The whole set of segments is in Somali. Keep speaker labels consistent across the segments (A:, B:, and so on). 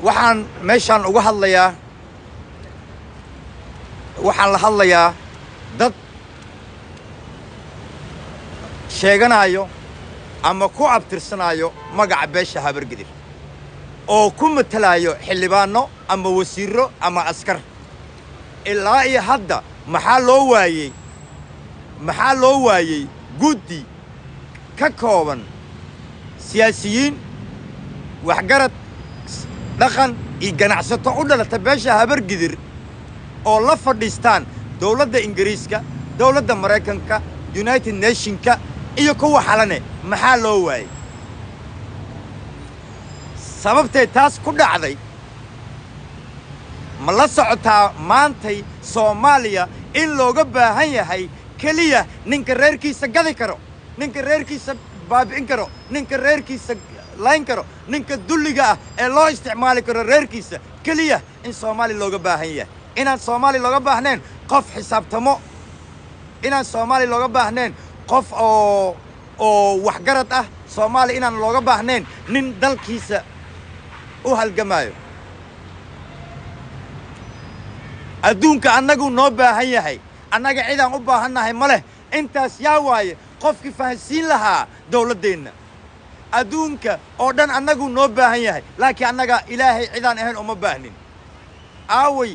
A: waxaan meeshaan uga hadlayaa waxaan la hadlayaa dad sheeganayo ama ku abtirsanayo magaca beesha habargidir oo ku matalayo xildhibaano ama wasiiro ama askar ilaa iyo hadda maxaa loo waayey guddi ka kooban siyaasiyiin waxgarad dhaqan iyo ganacsato u dhalata beesha habargidir oo la fadhiistaan dowladda Ingiriiska dowladda Mareykanka United Nationska iyo kuwa xalane maxaa loo waayey sababtay taas ku dhacday ma la socotaa maantay Soomaaliya in looga baahan yahay kaliya ninka reerkiisa gadi karo ninka reerkiisa baabi'in karo ninka reerkiisa layn karo ninka dulliga ah ee loo isticmaali karo reerkiisa kaliya in Soomaaliya looga baahan yahay inaan Soomaaliya looga baahneen qof xisaabtamo inaan Soomaaliya looga baahneen qof oo waxgarad ah Soomaaliya inaan looga baahneen nin dalkiisa u halgamaayo adduunka annagu noo baahan yahay annaga cidaan u baahannahay ma leh intaas yaa waaye qofkii fahansiin lahaa dowladeenna adduunka oo dhan annagu noo baahan yahay laakiin annaga ilaahay cidaan ahayn uma baahnin aaway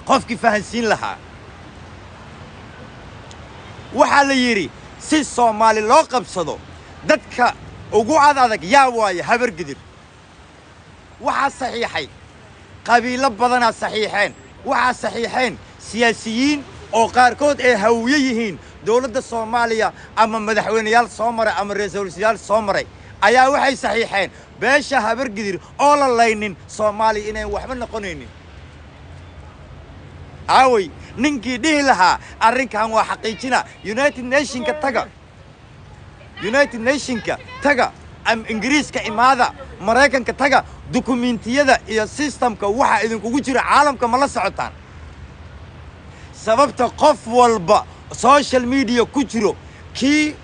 A: qofkii fahansiin lahaa waxaa la yidhi si Soomaali loo qabsado dadka ugu adag yaa waaye habargidir waxaa saxiixay qabiilo badanaa saxiixeen waxaa saxiixeen siyaasiyiin oo qaarkood ay hawiye yihiin dowladda Soomaaliya ama madaxweynayaal soo maray ama ra'iisul wasaarayaal soo maray ayaa waxay saxiixeen beesha habargidir oo la laynin Soomaaliya inay waxba noqonaynin aaway ninkii dhihi lahaa arrinkan waa xaqiijina United Nationska taga am Ingiriiska imaada Mareykanka taga dukumentiyada iyo systemka waxa idinkugu jira caalamka ma la socotaan sababta qof walba social media ku jiro kii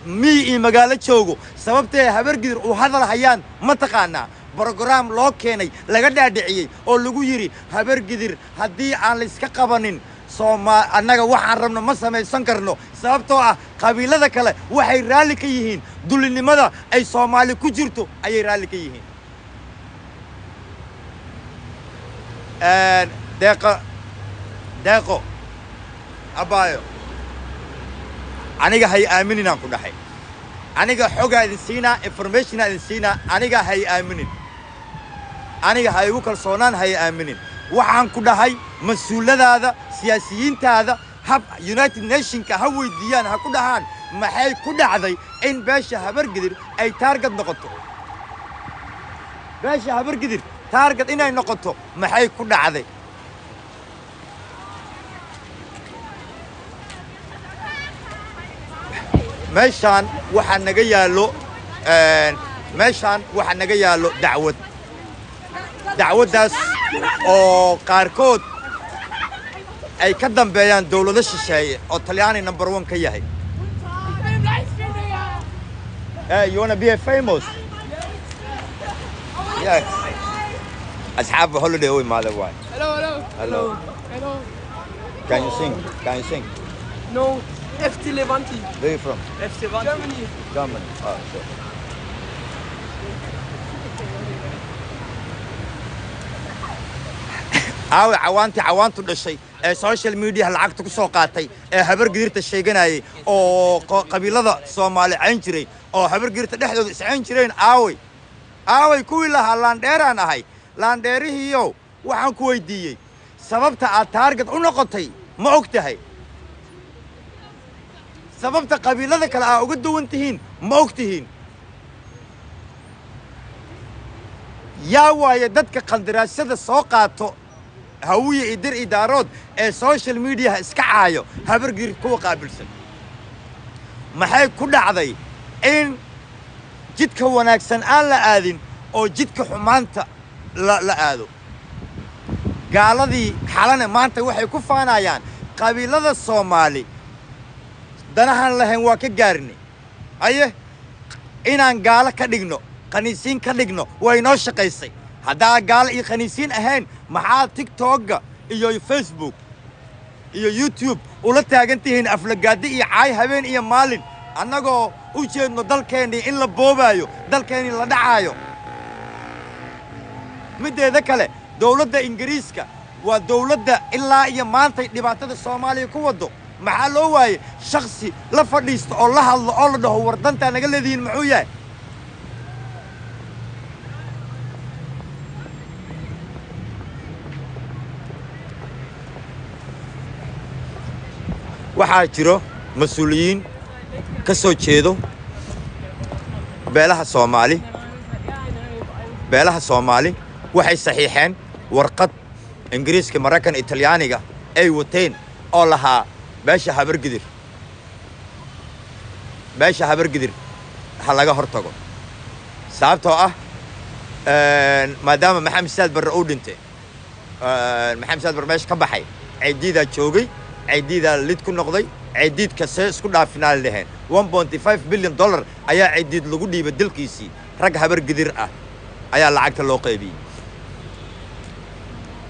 A: iyo magaalo joogo sababtay habargidir u hadal hayaan ma taqaanaa program loo keenay laga dhaadhiciyay oo lagu yiri habargidir haddii aan la iska qabanin annaga waxaan rabno ma samaysan karno sababtoo ah qabiilada kale waxay raali ka yihiin dulinimada ay Soomaali ku jirto ayay raali ka yihiin deeqo abaayo aniga hay aaminina ku dhaxay aniga xoga idin siina information idin siina aniga hay aaminin aniga hay ugu kalsoonaan hay aaminin waxaan ku dhahay mas'uuladaada siyaasiyiintaada hab United Nationska ha weydiiyaan ha ku dhahaan maxay ku dhacday in beesha habargidir ay target noqoto beesha habargidir target inay noqoto maxay ku dhacday meeshaan waxa naga yaalo dacwadaas oo qaarkood ay ka dambeeyaan dawlado shisheeye oo Talyaani number 1 ka yahay you want to be famous yes أصحاب holiday way mother why hello can you sing
B: no FC Levante
A: where you from
B: FC Levante
A: Germany oh sure cawaantu dhashay ee social media lacagta ku soo qaatay ee habargidirta sheeganayay oo qabiilada Soomaali cayn jiray oo habargidirta dhexdooda iscayn jireen aaway kuwii lahaa laandheeraan ahay laandheerihiiyo waxaan ku weydiiyey sababta aad target u noqotay ma ogtahay sababta qabiilada kale aad uga duwan tihiin ma ogtihiin yaa waaye dadka qandaraasada soo qaato hawiye idir idaarood ee social media iska caayo habargidir kuwa qaabilsan maxay ku dhacday in jidka wanaagsan aan la aadin oo jidka xumaanta la aado gaaladii xalane maanta waxay ku faanayaan qabiilada Soomaali danahan lahayn waa ka gaarnay inaan gaalo ka dhigno khaniisiin ka dhigno way noo shaqaysay haddaa gaalo iyo khaniisiin ahayn maxaa tiktokga iyo facebook iyo youtube ula taagan tihiin aflagaadi iyo caay habeen iyo maalin annagoo u jeedno dalkeennii in la boobaayo dalkeennii la dhacaayo mideeda kale dowladda ingiriiska waa dowladda ilaa iyo maantay dhibaatada soomaaliya ku waddo maxaa loo waayey shakhsi la fadhiisto oo la hadlo oo la dhaho war dantaa naga leedihiin muxuu yahay waxaa jiro mas-uuliyiin ka soo jeedo beelaha Soomaali waxay saxiixeen warqad ingiriiska maraykan italyaaniga ay wateen oo lahaa beesha habargidir ha laga hortago sababtoo ah maadaama maxamed saad barre uu dhintay maxamed saad barre meesha ka baxay ciidiidaa joogay ciidiidaa lid ku noqday ciidiid kase isku dhaafinaa la dhaheen $1.5 billion ayaa ciidiid lagu dhiibay dalkiisii rag habargidir ah ayaa lacagta loo qaybiyey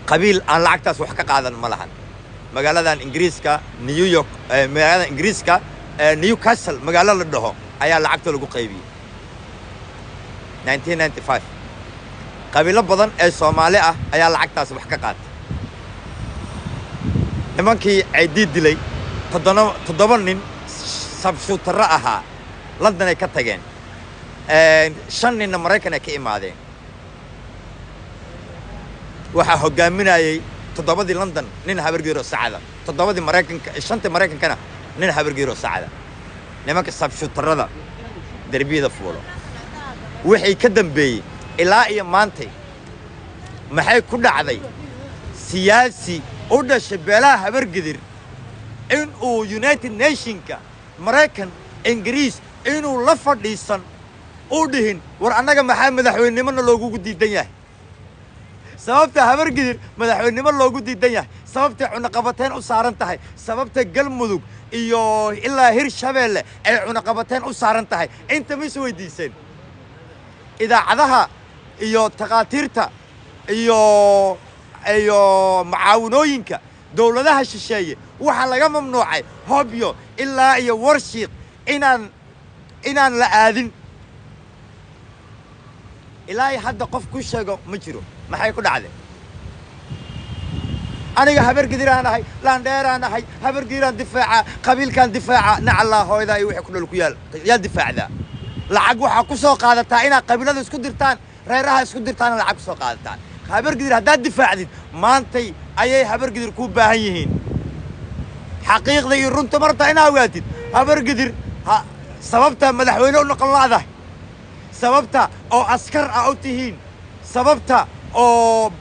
A: qabiil aan lacagtaas wax ka qaadan ma lahan magaaladan ingiriiska New York magaalada ingiriiska Newcastle magaalo la dhaho ayaa lacagta lagu qaybiyey 1995 qabiilo badan ee Soomaali ah ayaa lacagtaas wax ka qaatay nimankii ciidiid dilay 7 nin sabshuutarra ahaa London ay ka tageen 5 ninna Maraykan ay ka imaadeen waxaa hogaaminayay 7 London nin habargidir oo sacada 7 Maraykanka 5 Maraykankana nin habargidir oo sacada nimanka sabshuutarrada darbiyada fuulo wixii ka dambeeyay ilaa iyo maantay maxay ku dhacday siyaasi u dhashay beelaha habargidir in uu United Nationska Maraykan Ingiriis inuu la fadhiisan u dhihin war annaga maxaa madaxweynenimada loogu diidan yahay sababta habargidir madaxweynenimo loogu diidan yahay sababta cunaqabateen u saaran tahay sababta galmudug iyo ilaa Hirshabeelle ay cunaqabateen u saaran tahay inta mis weydiiseen idaacadaha iyo taqaatiirta iyo macaawinooyinka dowladaha shisheeye waxa laga mamnuucay hobyo ilaa iyo warshiiq inaan la aadin ilaa hadda qof ku sheego ma jiro maxay ku dhacday aniga habargidiraan ahay laandheeraan ahay habargidiraan difaaca qabiilkan difaaca nacallaa hooyada iyo wixii ku dhul ku yaal yaa difaacda lacag waxa ku soo qaadataa inaad qabiilada isku dirtaan reeraha isku dirtaan lacag ku soo qaadataan habargidir haddaad difaacdid maantay ayay habargidir ku baahan yihiin xaqiiqda iyo runta marta inaad ogaatid habargidir sababta madaxweyne u noqon laadahay sababta oo askar ah u tihiin sababta oo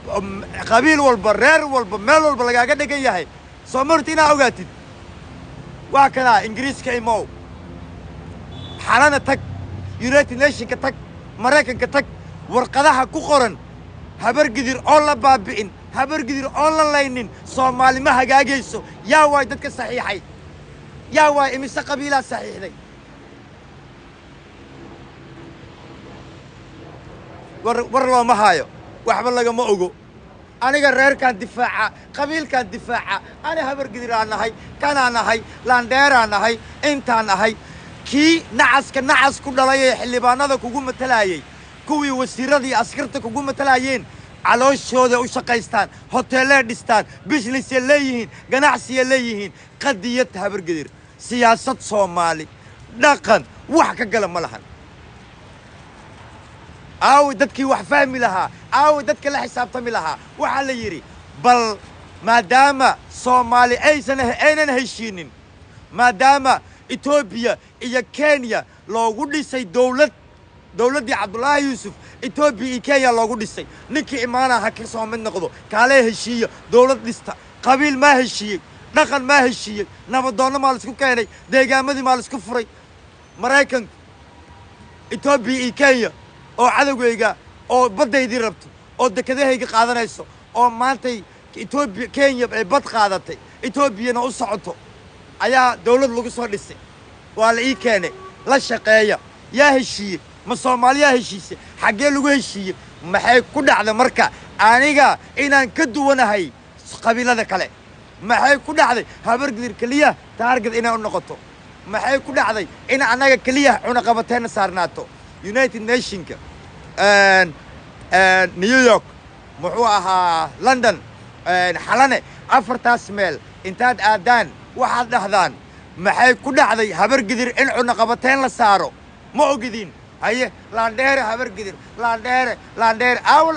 A: qabiil walba reer walba meel walba lagaaga dhigan yahay soo marta inaad ogaatid waa kana ingiriiska imow xalana tag United Nationska tag Maraykanka tag warqadaha ku qoran habargidir oo la baabi'in habargidir oo la laynin Soomaali ma hagaagayso yaa way dadka saxiixay yaa way imise qabiila saxiixday war loo ma hayo waxba laga ma ogo aniga reerkan difaaca qabiilkan difaaca ana habargidir aan nahay kana nahay laandheeraan nahay intaan nahay kii nacas ku dhalay ee xildhibaanada kugu matalayay kuwii wasiiradii askarta kugu matalayeen calooshooda u shaqaystaan hoteelada dhistaan business leeyihiin ganacsi leeyihiin qadiyad habargidir siyaasad Soomaali dhaqan wax ka gala ma lahan dadkii wax fahmi lahaa dadka la xisaabtami lahaa waxa la yiri bal maadaama Soomaali aynan heshiinin maadaama Ethiopia iyo Kenya loogu dhisay dowladii Cabdullaahi Yuusuf Ethiopia iyo Kenya loogu dhisay ninkii imaanaha ka soo mid noqdo kaale heshiiyo dowlad dhista qabiil ma heshiiyay dhaqan ma heshiiyay nabadoon ma la isku keenay deegaamadii ma la isku furay Maraykan Ethiopia iyo Kenya oo cadawgeyga oo badeydii rabto oo dekadahayga qaadanayso oo maantay Ethiopia Kenya ay bad qaadatay Ethiopia u socoto ayaa dowlad lagu soo dhisay waa la ii keenay la shaqeeya yaa heshiiyay ما Soomaaliya heshiisay xagee lagu heshiiyay maxay ku dhacday marka aniga inaan ka duwanahay qabiilada kale maxay ku dhacday habargidir kaliya taargad inay u noqoto maxay ku dhacday in anaga kaliya cuna qabateena saarnaato United Nationska New York muxuu ahaa London xalane afartaas meel intaad aadaan waxaad dhahdaan maxay ku dhacday habargidir in cuna qabateen la saaro ma ogidin haye laandheere habargidir laandheere awl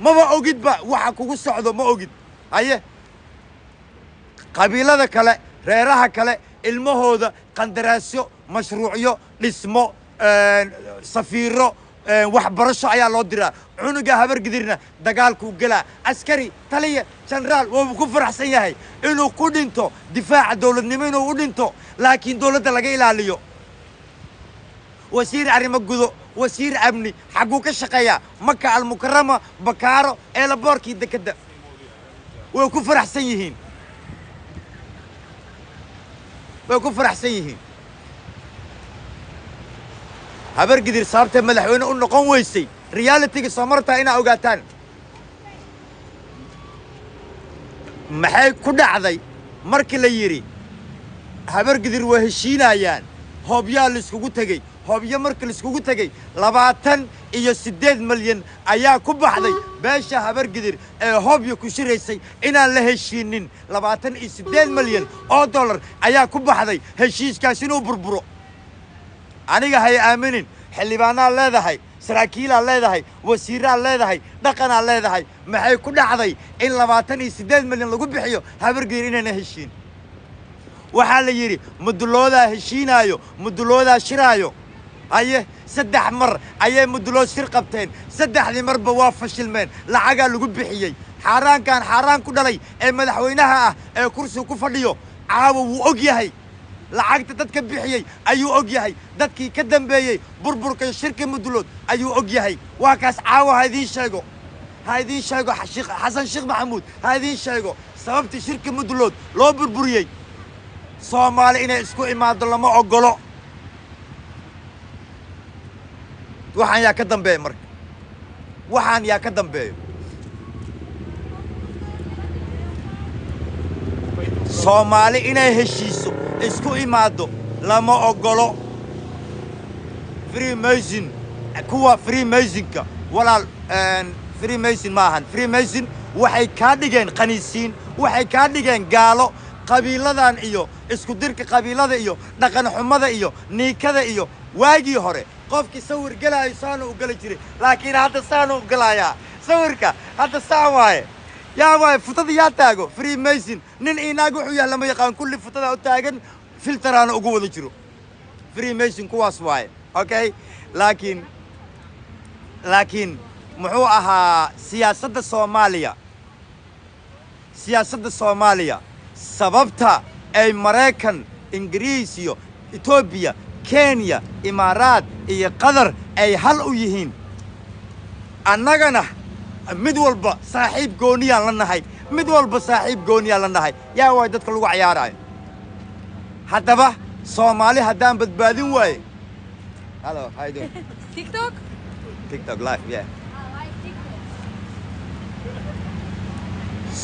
A: maba ogidba waxa kugu socdo ma ogid haye qabiilada kale reeraha kale ilmahooda qandaraasyo mashruucyo dhismo safiiro waxbarasho ayaa loo diraa cunuga habargidirna dagaalku galaa askari taliya generaal wuu ku faraxsan yahay inuu ku dhinto difaaca dawladnimo inuu u dhinto laakiin dawladda laga ilaaliyo wasiir arrimo gudo wasiir amni xaguu ka shaqeeyaa Maka al-Mukarrama Bakaaro ee laboorkii dekada way ku faraxsan yihiin habargidir sababta madaxweyne u noqon weysay reality-ga Soomarta ina ogaataan maxay ku dhacday markii la yiri habargidir way heshiinayaan hobyaa la iskugu tagay hobyo markii la iskugu tagay 28 milyan ayaa ku baxday beesha habargidir ee hobyo ku shiraysay inaan la heshiinin 28 milyan oo dollar ayaa ku baxday heshiiskaas inuu burburo aniga hay aaminin xildhibaanaa leedahay saraakiilaa leedahay wasiiraa leedahay dhaqanaa leedahay maxay ku dhacday in 28 milyan lagu bixiyo habargidir inayna heshiin waxaa la yiri mudulooda heshiinaayo mudulooda shiraayo haye 3 mar ayay mudulood shir qabteen 3 marba waa fashilmeen lacaga lagu bixiyay xaraan ku dhalay ee madaxweynaha ah ee kursi ku fadhiyo caawa wuu og yahay lacagta dadka bixiyay ayuu og yahay dadkii ka dambeeyay burburka shirka mudulood ayuu og yahay waa kaas caawa haydin sheego Xasan Sheekh Maxamuud haydin sheego sababta shirka mudulood loo burburiyay Soomaali inay isku imaado lama ogolo waxaan yaa ka dambeeyo marka waxaan yaa ka dambeeyo Soomaali inay heshiiso isku imaado lama ogolo Freemason kuwa Freemasonka walaal Freemason maahan Freemason waxay ka dhigeen qaniisiin waxay ka dhigeen gaalo qabiiladan iyo isku dirka qabiilada iyo dhaqan xumada iyo niikada iyo waagii hore qofkii sawir galay saano u gali jiray laakiin hadda saano u galaya sawirka hadda saan waaye yaa waay futada yaa taago Freemason nin inaag wuxuu yahay lama yaqaan kulli futada u taagan filteraana ugu wada jiro Freemason kuwaas waaye okay laakiin muxuu ahaa siyaasadda Soomaaliya sababta ay Mareykan Ingiriis iyo Ethiopia Kenya Imaaraat iyo Qatar ay hal u yihiin annagana mid walba saaxiib gooniyaan la nahay yaa way dadka lagu ciyaarayo haddaba Soomaali haddaan badbaadin waaye hello how you doing TikTok live yeah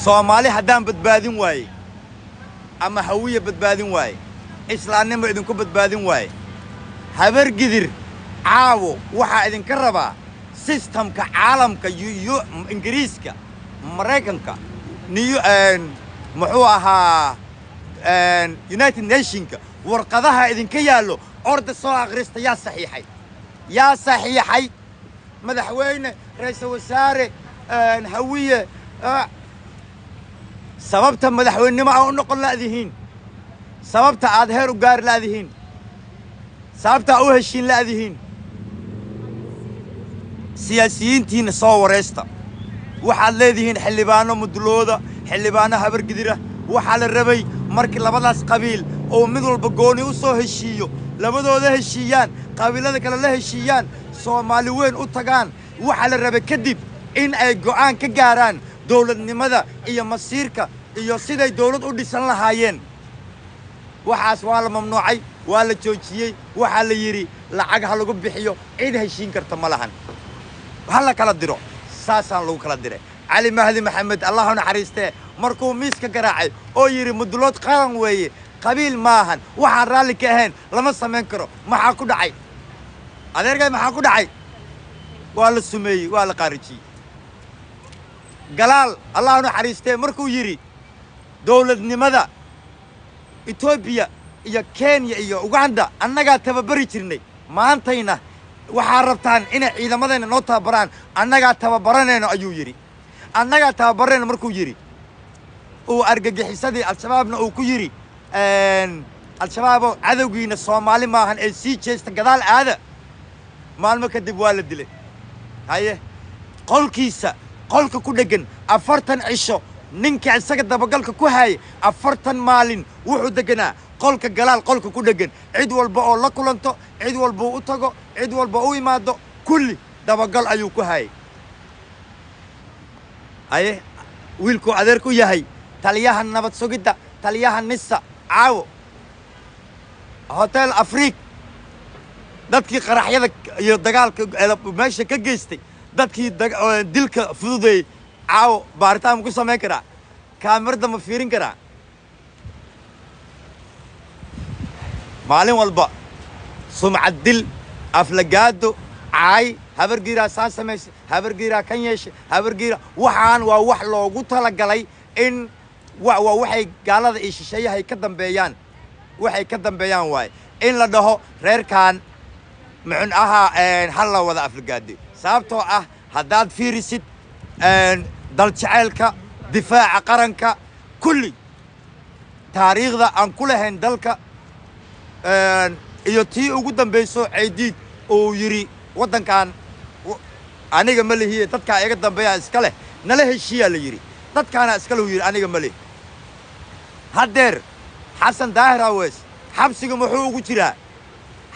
A: Soomaali haddaan badbaadin waaye ama hawiye badbaadin waaye islaamnimo idinku badbaadin waaye habargidir caawo waxaa idinka rabaa systemka caalamka Ingiriiska Mareykanka muxuu ahaa United Nationska warqadaha idinka yaallo orda soo akhrista yaa saxiixay madaxweyne ra'iisul wasaare hawiye sababta madaxweynimo aan u noqon laadihiin sababta aad heer u gaar laadihiin sababta u heshiin laadihiin siyaasiyiintiina soo wareesta waxaad leedihiin xildhibaano mudulooda xildhibaano habargidira waxaa la rabay markii labadaas qabiil oo mid walba gooni u soo heshiiyo labadooda heshiiyaan qabiilada kale la heshiiyaan Soomaali weyn u tagaan waxaa la rabay kadib in ay go'aan ka gaaraan dawladnimada iyo masiirka iyo siday dawlad u dhisan lahaayeen waxaas waa la mamnuucay waa la joojiyay waxaa la yiri lacag ha lagu bixiyo cid heshiin karta ma lahan hala kala diro saasaan lagu kala diray cali mahdi maxamed allah u naxariistee markuu miiska garaacay oo yiri mudulood qaran weeye qabiil maahan waxaan raalli ka ahayn lama samayn karo maxaa ku dhacay adeergay maxaa ku dhacay waa la sumeeyey waa la qaarijiyey galaal allah u naxariistee markuu yiri dowladnimada Ethiopia iyo Kenya iyo Uganda annaga tababari jirnay maantayna waxaa rabtaan inay ciidamadeenna noo tababaraan annaga tababaranayno ayuu yiri annaga tababarayno markuu yiri uu argagixisadii al-shabaabna uu ku yiri al-shabaab cadawgiina Soomaali maahan ee sii jeesta gadaal aada maalmo kadib waa la dilay haye qolkiisa qolka ku dhagan 40 cisho ninka isaga dabagalka ku hayay 40 maalin wuxuu deganaa qolka galaal qolka ku dhagan cid walba oo la kulanto cid walba u tago cid walba u imaado kulli dabagal ayuu ku hayay aye wiilku adeer ku yahay taliyaha nabad sugidda taliyaha nisa caawo hotel afriik dadkii qaraxyada iyo dagaalka meesha ka geystay dadkii dilka fududeeyay caawo baaritaan ku sameyn karaa kaamirada ma fiirin karaa maalin walba sumcad dil aflagaado caay habargiira saan sameysay habargiira kan yeeshay habargiira waxaan waa wax loogu talagalay in waxay gaalada iyo shisheeyahay ka dambeeyaan waxay ka dambeeyaan waay in la dhaho reerkan muxun ahaa hal la wada aflagaado sababtoo ah haddaad fiirisid dal jaceylka difaaca qaranka kulli taariikhda aan ku lahayn dalka iyo tii ugu dambayso Ceydiid oo yiri wadankan aniga ma lihiye dadka iga dambeeya iska leh nala heshiya la yiri dadkaana iska leh yiri aniga ma leh hadeer Xasan Daahir Awees xabsiga muxuu ugu jiraa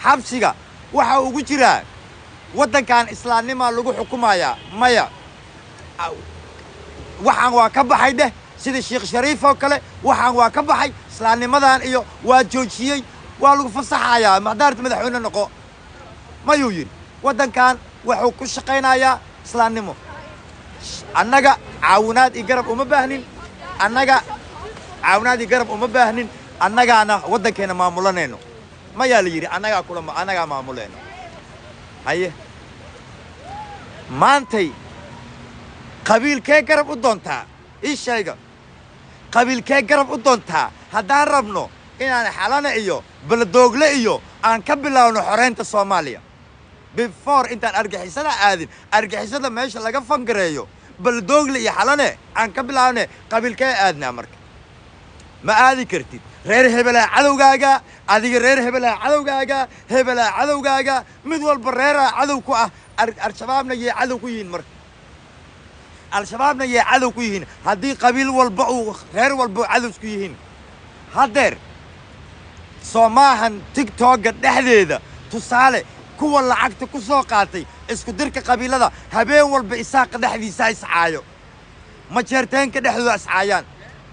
A: xabsiga waxa ugu jiraa wadankan islaamnimo lagu xukumaaya maya waxaan waa ka baxay dheh sida Sheekh Shariif oo kale waxaan waa ka baxay islaamnimadan iyo waa joojiyay waa lagu fasaxayaa madaarta madaxweyne noqo mayuu yiri wadankan wuxuu ku shaqeynayaa islaamnimo annaga caawinaad iyo garab uma baahnin annaga caawinaad iyo garab uma baahnin annagaana wadankeena maamulanayno mayaa la yiri annaga maamulayno haye maantay qabiilkee garab u doontaa ii sheega qabiilkee garab u doontaa haddaan rabno inaan xalana iyo baladoogle iyo aan ka bilaawno xoreynta Soomaaliya before intaan argixisada aadin argixisada meesha laga fangareeyo baladoogle iyo xalane aan ka bilaawne qabiilkee aadnaa marka ma aadi kartid reer hebelaa cadowgaaga adiga reer hebelaa cadowgaaga mid walba reeraa cadow ku ah al-shabaabna yee cadow ku yihiin marka al-shabaabna yee cadow ku yihiin haddii qabiil walba uu reer walba cadow ku yihiin hadeer Soomahan TikTok dhexdeeda tusaale kuwa lacagta ku soo qaatay isku dirka qabiilada habeen walba isaaq dhexdiisa iscaayo ma jeerteenka dhexdooda iscaayaan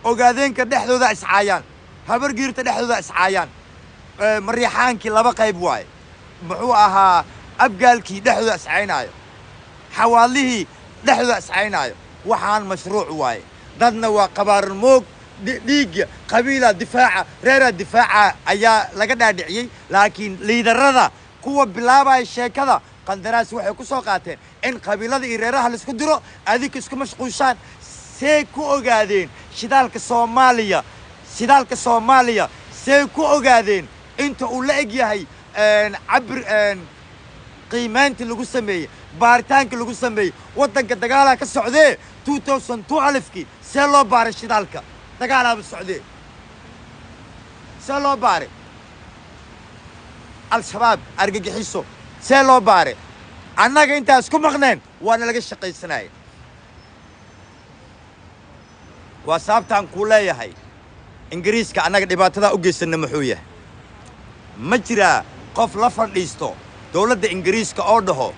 A: ogaadeenka dhexdooda iscaayaan habargiirta dhexdooda iscaayaan mariixaankii laba qayb waay muxuu ahaa abgaalkii dhexdooda iscaynaayo xawaalihii dhexdooda iscaynaayo waxaan mashruuc waay dadna waa qabaaran moog dhiigga qabiila difaaca reera difaaca ayaa laga dhaadhiciyay laakiin liidarada kuwa bilaabay sheekada qandaraas waxay ku soo qaateen in qabiilada iyo reeraha la isku diro adiga isku mashquushaan see ku ogaadeen shidaalka Soomaaliya see ku ogaadeen inta uu la eg yahay cabir qiimaynta lagu sameeyay baaritaanka lagu sameeyay wadanka dagaala ka socdee 2012kii see loo baaray shidaalka dagaalaaba socdee see loo baaray al-shabaab argagixiso see loo baaray annaga intaas ku maqneen waana laga shaqaysanayay waa sababtaan ku leeyahay ingiriiska annaga dhibaatada u geysana muxuu yahay ma jiraa qof la fadhiisto dawladda ingiriiska oo dhaho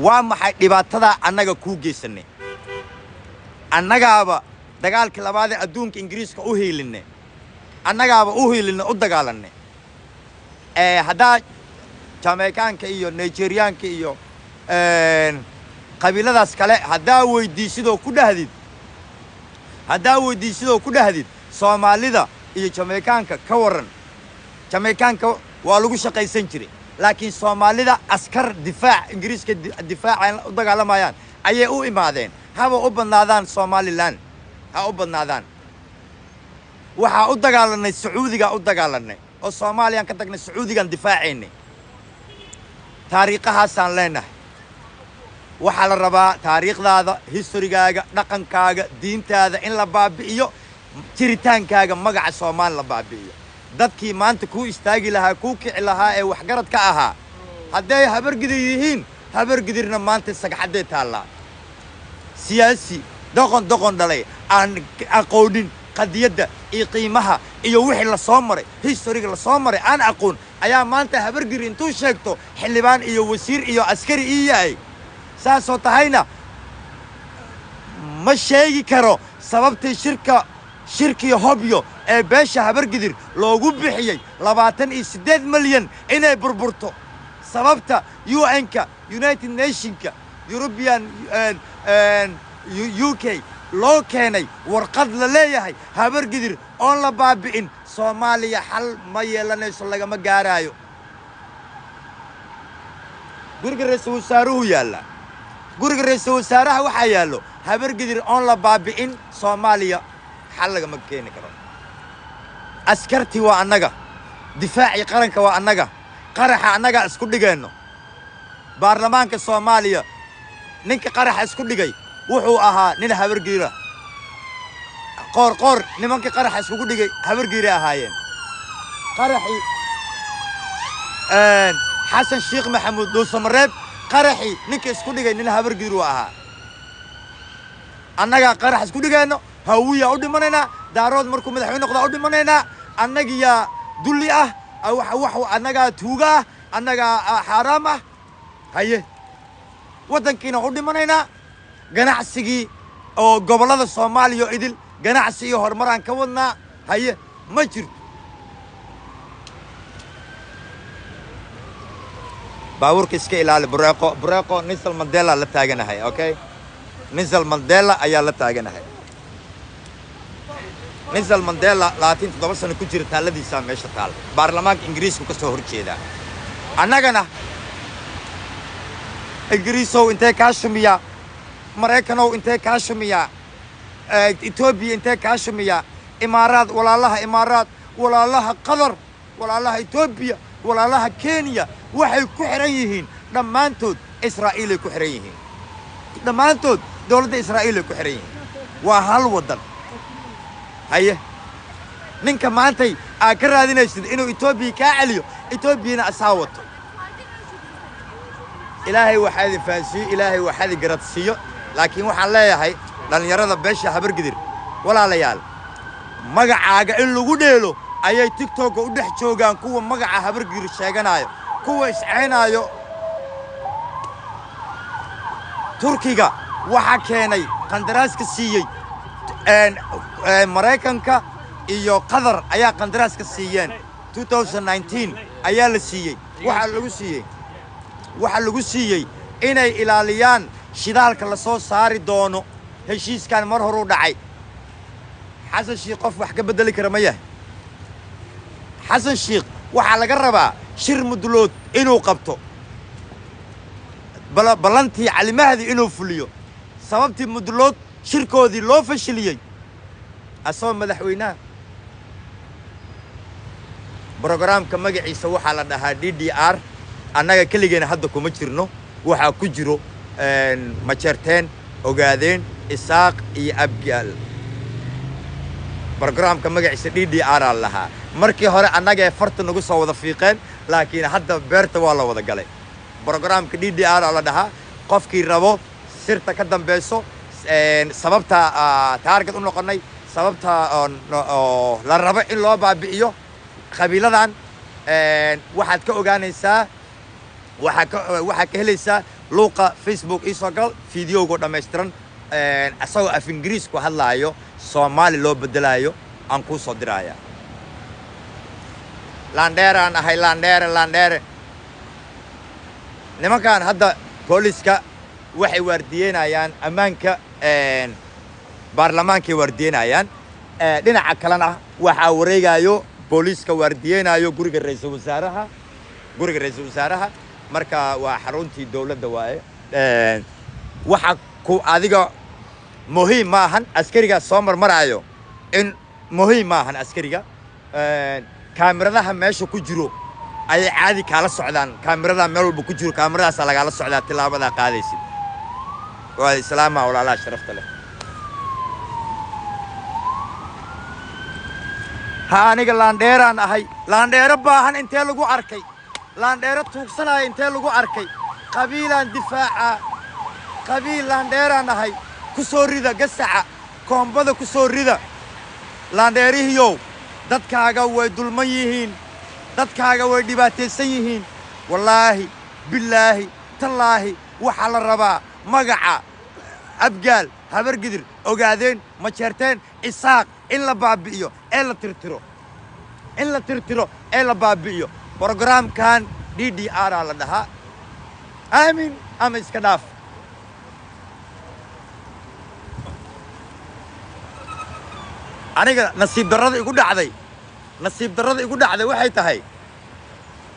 A: waa maxay dhibaatada annaga ku geysanay annagaaba dagaalkii labaad ee adduunka ingiriiska u hiilinay annagaaba u hiilinay u dagaalanay haddaa jamaicaanka iyo nigeriaanka iyo qabiiladaas kale haddaa weydiisidoo ku dhahdid soomaalida iyo jamaicaanka ka waran jamaicaanka waa lagu shaqaysan jiray laakiin soomaalida askar difaac ingiriiska difaaca u dagaalamayaan ayay u imaadeen haba u badnaadaan somaliland ha u badnaadaan waxaa u dagaalanay sacuudiga u dagaalanay oo soomaaliyaan ka tagnay sacuudigan difaacaynay taariikhahaasaan leenahay waxaa la rabaa taariikhdaada historygaaga dhaqankaaga diintaada in la baabi'iyo jiritaankaaga magaca soomaali la baabi'iyo dadkii maanta kuu istaagi lahaa kuu kici lahaa ee waxgarad ka ahaa hadday habargidir yihiin habargidirna maanta sagxaddee taallaa siyaasi doqon dhalay aan aqoonin qadiyadda iyo qiimaha iyo wixii la soo maray historyga la soo maray aan aqoon ayaa maanta habargidir intuu sheegto xildhibaan iyo wasiir iyo askari ii yahay saasoo tahayna ma sheegi karo sababtii shirkii hobyo ee beesha habargidir loogu bixiyey 28 milyan inay burburto sababta UN-ka United Nationska European UK loo keenay warqad la leeyahay habargidir oon la baabi'in Soomaaliya xal ma yeelanayso lagama gaaraayo guriga ra'iisul wasaaruhu yaalla guriga ra'iisul wasaaraha waxaa yaallo habargidir oon la baabi'in Soomaaliya xal lagama keeni karo askartii waa annaga difaacii qaranka waa annaga qaraxa annaga isku dhigeenno baarlamaanka Soomaaliya ninka qaraxa isku dhigay wuxuu ahaa nin habargidir qoor nimankii qaraxa isku dhigay habargidir ahaayeen qaraxii xasan sheekh maxamuud dhuusamareeb qaraxii ninka isku dhigay nin habargidir uu ahaa annaga qarax isku dhigeenno hawiya u dhimanaynaa daarood markuu madaxweyne noqdaa u dhimanaynaa annagiyaa dulli ah wax annagaa tuuga ah annagaa xaaraam ah haye waddankiina u dhimanaynaa ganacsigii oo gobollada Soomaaliya idil ganacsi iyo horumaraan ka wadnaa haye ma jirto baabuurka iska ilaali bureeqo Nelson Mandela la taaganahay okay Nelson Mandela ayaa la taaganahay Nelson Mandela 27 sano ku jira taaladiisa meesha taal baarlamaanka Ingiriiska ka soo horjeeda annagana Ingiriisow intee ka shumiya Mareykaanow intee ka shumiya Ethiopia intee ka shumiya Imaaraad walaalaha Qatar walaalaha Ethiopia walaalaha Kenya waxay ku xiran yihiin dhammaantood Israa'iil ay ku xiran yihiin dhammaantood dawladda Israa'iil ay ku xiran yihiin waa hal wadan haye ninka maantay aa ka raadinaysid inuu Ethiopia ka celiyo Ethiopiana asaawato ilaahay waxaad faasiyo ilaahay waxaad garadsiyo laakiin waxaan leeyahay dhalinyarada beesha habargidir walaalayaal magacaaga in lagu dheelo ayay TikTok u dhex joogaan kuwa magaca habargidir sheeganayo kuwa isceenayo Turkiga waxa keenay qandaraaska siiyay Mareykanka iyo Qatar ayaa qandaraaska siiyeen 2019 ayaa la siiyay waxa lagu siiyay inay ilaaliyaan shidaalka la soo saari doono heshiiskan mar hore u dhacay xasan sheekh qof wax ka bedeli kara ma yahay xasan sheekh waxa laga rabaa shir mudlood inuu qabto balantii cali mahdi inuu fuliyo sababtii mudlood shirkoodii loo fashiliyay asoo madaxweynaha programka magaciisa waxaa la dhahaa DDR annaga kaligeena hadda kuma jirno waxa ku jiro majeerteen ogaadeen isaaq iyo abgaal programka magaciisa DDR lahaa markii hore annaga farta nagu soo wada fiiqeen laakiin hadda beerta waa la wada galay programka DDR la dhahaa qofkii rabo sirta ka dambeeso sababta target u noqonay sababta la rabo in loo baabi'iyo qabiiladan waxaad ka ogaanaysaa waxa ka helaysaa luuqa Facebook isoo gal fiidiyowga dhameystiran asagoo af Ingiriis ku hadlaayo Soomaali loo bedelayo aan ku soo diraya landheeraan ahay landheere nimankan hadda booliska waxay waardiyeynayaan ammaanka baarlamaankay waardiyeynayaan dhinaca kalena waxaa wareegayo booliska waardiyeynayo guriga ra'iisul wasaaraha marka waa xaruntii dawladda waaye waxa ku adiga muhiim maahan askariga soo marmarayo in muhiim maahan askariga kaamiradaha meesha ku jiro ay caadi kala socdaan kaamirada meel walba ku jiro kaamiradaas laga socdaa tilaabada qaadaysid waa islaama walaalaha sharafta leh ha aniga laandheeraan ahay laandheero baahan intee lagu arkay laandheero tuugsanaya intee lagu arkay qabiilaan difaaca qabiil laandheeraan ahay ku soo rida gasaca koombada ku soo rida laandheerihiyow dadkaaga way dulman yihiin dadkaaga way dhibaataysan yihiin wallaahi billaahi tallaahi waxaa la rabaa magaca abgaal habargidir ogaadeen majeerteen isaaq in la baabi'iyo ee la tirtiro ee la baabi'iyo programkan DDR la dhahaa aamin ama iska dhaaf aniga nasiib darrada igu dhacday waxay tahay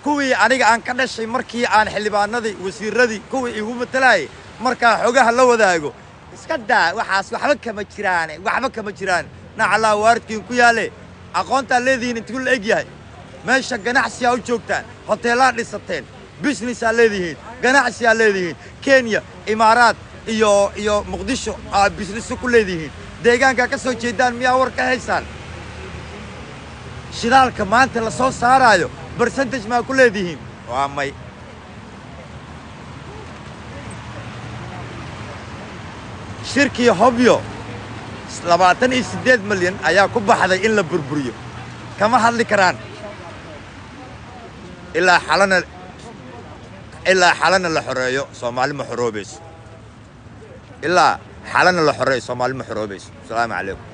A: kuwii aniga aan ka dhashay markii aan xildhibaanadii wasiiradii kuwii igu matalayay markaa xogaha la wadaago iska daa waxaas waxba kama jiraan nacalaa waaridkiin ku yaale aqoontaa leedihiin intuu la eg yahay meesha ganacsiyaa u joogtaan hoteelaa dhisateen businessaa leedihiin ganacsiyaa leedihiin Kenya Imaaraat iyo Muqdisho aa business ku leedihiin deegaanka ka soo jeedaan miyaa war ka haysaan shidaalka maanta la soo saarayo percentage ma ku leedihiin waa may shirkii hobyo 28 milyan ayaa ku baxday in la burburiyo kama hadli karaan ilaa xalana la xoreeyo Soomaali ma xoroobayso ilaa xalana la xoreeyo Soomaali ma xoroobayso salaamu calaykum